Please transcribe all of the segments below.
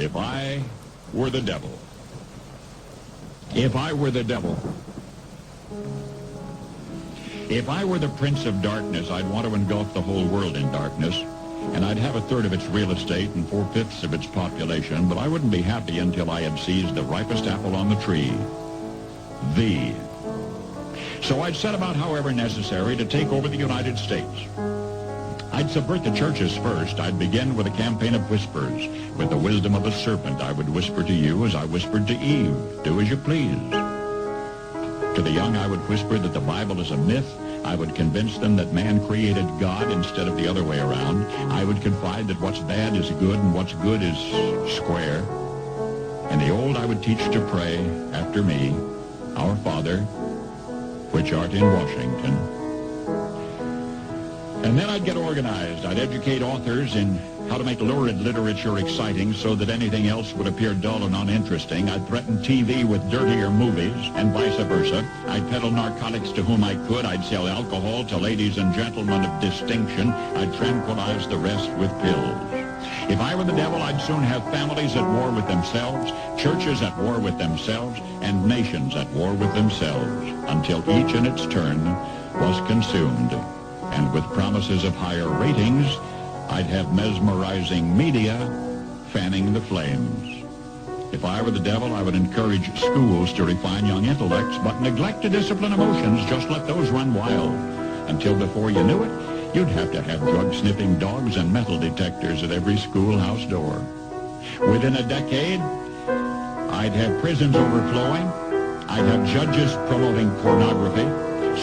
If I were the devil. If I were the devil. If I were the prince of darkness, I'd want to engulf the whole world in darkness, and I'd have a third of its real estate and 4/5 of its population, but I wouldn't be happy until I had seized the ripest apple on the tree. Thee. So I'd set about, however necessary, to take over the United States. I'd subvert the churches first. I'd begin with a campaign of whispers. With the wisdom of a serpent, I would whisper to you as I whispered to Eve, do as you please. To the young, I would whisper that the Bible is a myth. I would convince them that man created God instead of the other way around. I would confide that what's bad is good and what's good is square. And the old I would teach to pray after me, Our Father, which art in Washington. And then I'd get organized. I'd educate authors in how to make lurid literature exciting so that anything else would appear dull and uninteresting. I'd threaten TV with dirtier movies and vice versa. I'd peddle narcotics to whom I could. I'd sell alcohol to ladies and gentlemen of distinction. I'd tranquilize the rest with pills. If I were the devil, I'd soon have families at war with themselves, churches at war with themselves, and nations at war with themselves, until each in its turn was consumed. And with promises of higher ratings, I'd have mesmerizing media fanning the flames. If I were the devil, I would encourage schools to refine young intellects, but neglect to discipline emotions, just let those run wild. Until before you knew it, you'd have to have drug-sniffing dogs and metal detectors at every schoolhouse door. Within a decade, I'd have prisons overflowing. I'd have judges promoting pornography.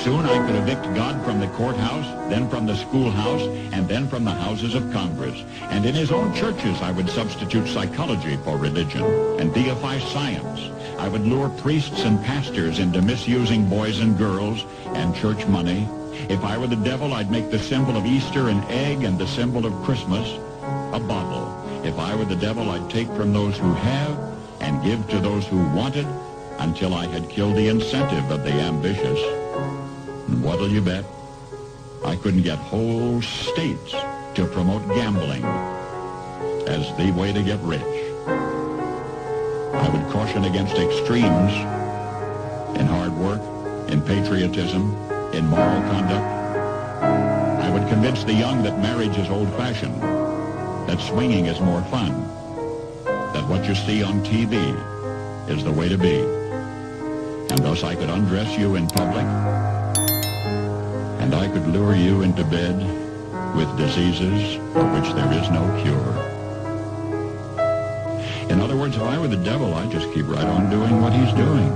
Soon I could evict God from the courthouse, then from the schoolhouse, and then from the houses of Congress. And in his own churches, I would substitute psychology for religion and deify science. I would lure priests and pastors into misusing boys and girls and church money. If I were the devil, I'd make the symbol of Easter an egg and the symbol of Christmas a bottle. If I were the devil, I'd take from those who have and give to those who wanted until I had killed the incentive of the ambitious. And what'll you bet? I couldn't get whole states to promote gambling as the way to get rich. I would caution against extremes in hard work, in patriotism, in moral conduct. I would convince the young that marriage is old-fashioned, that swinging is more fun, that what you see on TV is the way to be. And thus I could undress you in public, and I could lure you into bed with diseases for which there is no cure. In other words, if I were the devil, I'd just keep right on doing what he's doing.